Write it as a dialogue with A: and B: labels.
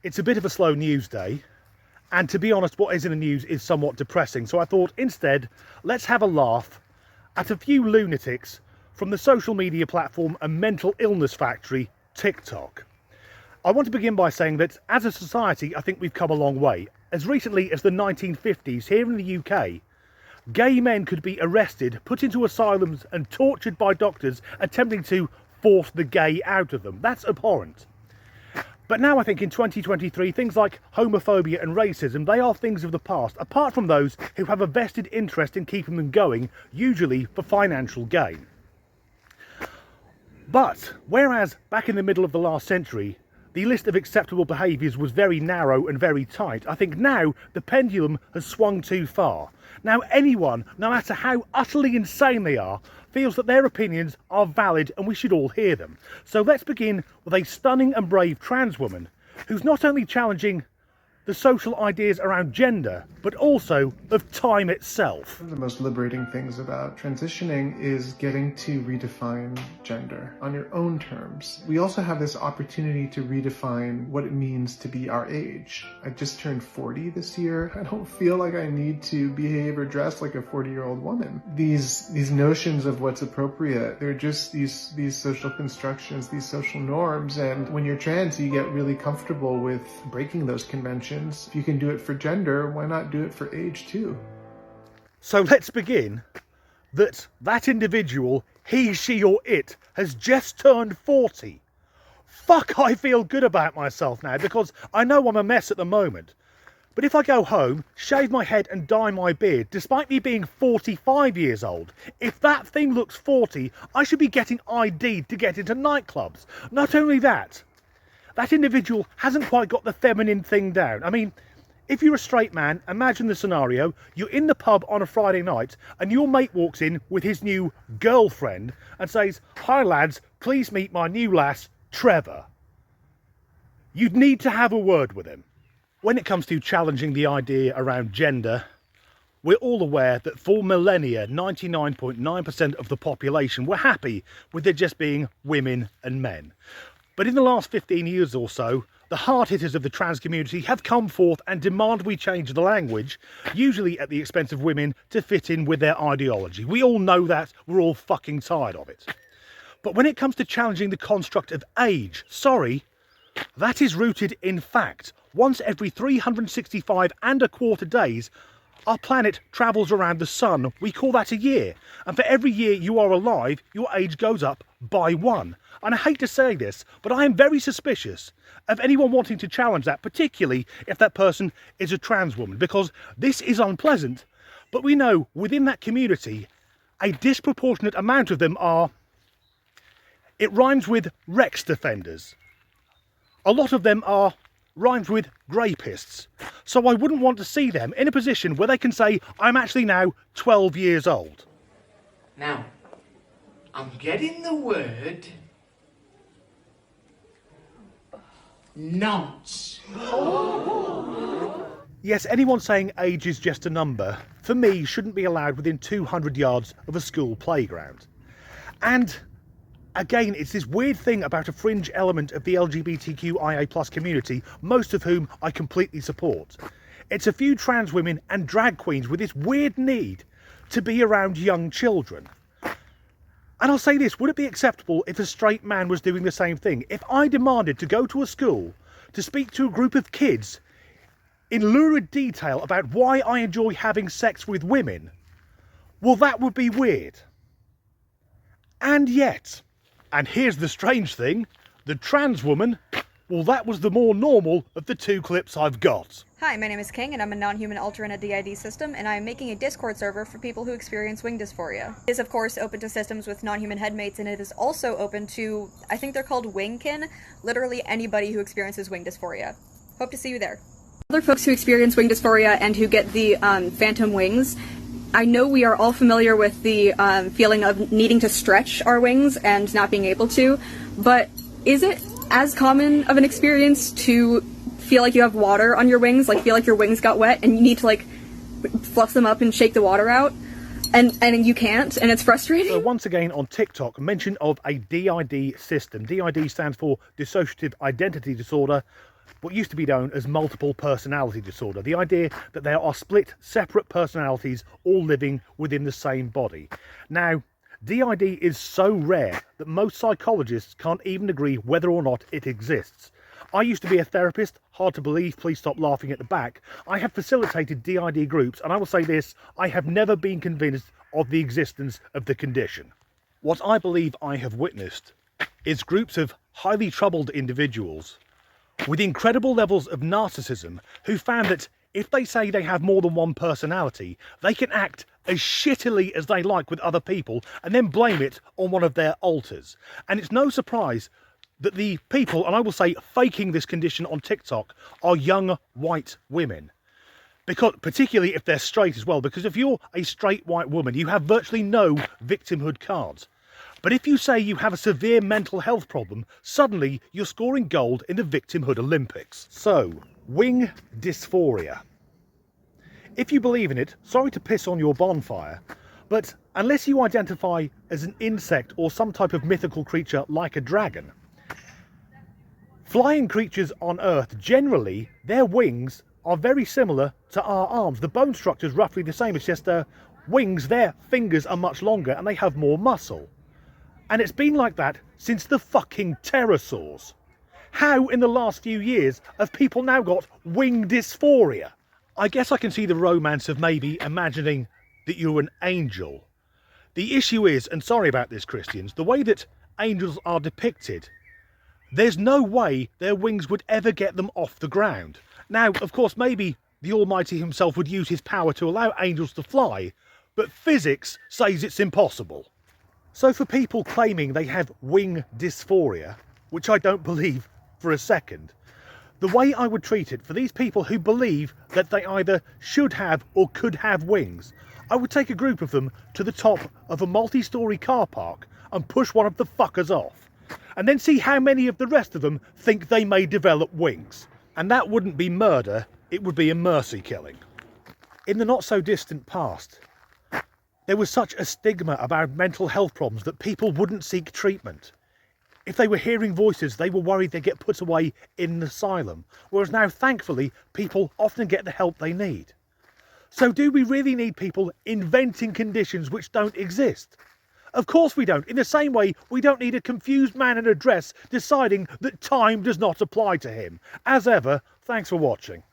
A: It's a bit of a slow news day, and to be honest, what is in the news is somewhat depressing. So I thought instead, let's have a laugh at a few lunatics from the social media platform and mental illness factory, TikTok. I want to begin by saying that as a society, I think we've come a long way. As recently as the 1950s, here in the UK, gay men could be arrested, put into asylums and tortured by doctors attempting to force the gay out of them. That's abhorrent. But now I think in 2023, things like homophobia and racism, they are things of the past, apart from those who have a vested interest in keeping them going, usually for financial gain. But whereas back in the middle of the last century, the list of acceptable behaviours was very narrow and very tight, I think now the pendulum has swung too far. Now anyone, no matter how utterly insane they are, feels that their opinions are valid and we should all hear them. So let's begin with a stunning and brave trans woman who's not only challenging the social ideas around gender, but also of time itself.
B: One of the most liberating things about transitioning is getting to redefine gender on your own terms. We also have this opportunity to redefine what it means to be our age. I just turned 40 this year. I don't feel like I need to behave or dress like a 40-year-old woman. These notions of what's appropriate, they're just these social constructions, these social norms, and when you're trans, you get really comfortable with breaking those conventions. If you can do it for gender, why not do it for age too?
A: So let's begin that individual, he, she or it, has just turned 40. Fuck, I feel good about myself now because I know I'm a mess at the moment. But if I go home, shave my head and dye my beard, despite me being 45 years old, if that thing looks 40, I should be getting ID'd to get into nightclubs. Not only that individual hasn't quite got the feminine thing down. I mean, if you're a straight man, imagine the scenario, you're in the pub on a Friday night and your mate walks in with his new girlfriend and says, "Hi lads, please meet my new lass, Trevor." You'd need to have a word with him. When it comes to challenging the idea around gender, we're all aware that for millennia, 99.9% of the population were happy with there just being women and men. But in the last 15 years or so, the hard hitters of the trans community have come forth and demand we change the language, usually at the expense of women, to fit in with their ideology. We all know that, we're all fucking tired of it. But when it comes to challenging the construct of age, sorry, that is rooted in fact. Once every 365 and a quarter days, our planet travels around the sun. We call that a year. And for every year you are alive, your age goes up by 1. And I hate to say this, but I am very suspicious of anyone wanting to challenge that, particularly if that person is a trans woman, because this is unpleasant. But we know within that community, a disproportionate amount of them are, it rhymes with Rex defenders. A lot of them are rhymes with grapists. So I wouldn't want to see them in a position where they can say, I'm actually now 12 years old.
C: Now, I'm getting the word nonce.
A: Yes, anyone saying age is just a number, for me, shouldn't be allowed within 200 yards of a school playground. And again, it's this weird thing about a fringe element of the LGBTQIA+ community, most of whom I completely support. It's a few trans women and drag queens with this weird need to be around young children. And I'll say this, would it be acceptable if a straight man was doing the same thing? If I demanded to go to a school to speak to a group of kids in lurid detail about why I enjoy having sex with women, well, that would be weird. And yet, and here's the strange thing, the trans woman, well, that was the more normal of the two clips I've got.
D: Hi, my name is King, and I'm a non-human alter in a DID system, and I'm making a Discord server for people who experience wing dysphoria. It is, of course, open to systems with non-human headmates, and it is also open to, I think they're called wingkin, literally anybody who experiences wing dysphoria. Hope to see you there. Other folks who experience wing dysphoria and who get the phantom wings, I know we are all familiar with the feeling of needing to stretch our wings and not being able to, but is it as common of an experience to feel like you have water on your wings, like feel like your wings got wet and you need to like fluff them up and shake the water out, and you can't, and it's frustrating?
A: So once again on TikTok, mention of a DID system. DID stands for Dissociative Identity Disorder. what used to be known as multiple personality disorder. The idea that there are split, separate personalities all living within the same body. Now, DID is so rare that most psychologists can't even agree whether or not it exists. I used to be a therapist, hard to believe, please stop laughing at the back. I have facilitated DID groups, and I will say this, I have never been convinced of the existence of the condition. What I believe I have witnessed is groups of highly troubled individuals with incredible levels of narcissism who found that if they say they have more than one personality, they can act as shittily as they like with other people and then blame it on one of their alters. And it's no surprise that the people, and I will say faking this condition on TikTok, are young white women. Because, particularly if they're straight as well, because if you're a straight white woman, you have virtually no victimhood cards. But if you say you have a severe mental health problem, suddenly you're scoring gold in the victimhood Olympics. So, wing dysphoria. If you believe in it, sorry to piss on your bonfire, but unless you identify as an insect or some type of mythical creature like a dragon, flying creatures on Earth, generally, their wings are very similar to our arms. The bone structure is roughly the same, it's just their wings, their fingers are much longer and they have more muscle. And it's been like that since the fucking pterosaurs. How in the last few years have people now got wing dysphoria? I guess I can see the romance of maybe imagining that you're an angel. The issue is, and sorry about this Christians, the way that angels are depicted, there's no way their wings would ever get them off the ground. Now, of course, maybe the Almighty himself would use his power to allow angels to fly, but physics says it's impossible. So for people claiming they have wing dysphoria, which I don't believe for a second, the way I would treat it for these people who believe that they either should have or could have wings, I would take a group of them to the top of a multi-storey car park and push one of the fuckers off, and then see how many of the rest of them think they may develop wings. And that wouldn't be murder, it would be a mercy killing. In the not so distant past, there was such a stigma about mental health problems that people wouldn't seek treatment. If they were hearing voices, they were worried they'd get put away in an asylum, whereas now, thankfully, people often get the help they need. So do we really need people inventing conditions which don't exist? Of course we don't. In the same way, we don't need a confused man in a dress deciding that time does not apply to him. As ever, thanks for watching.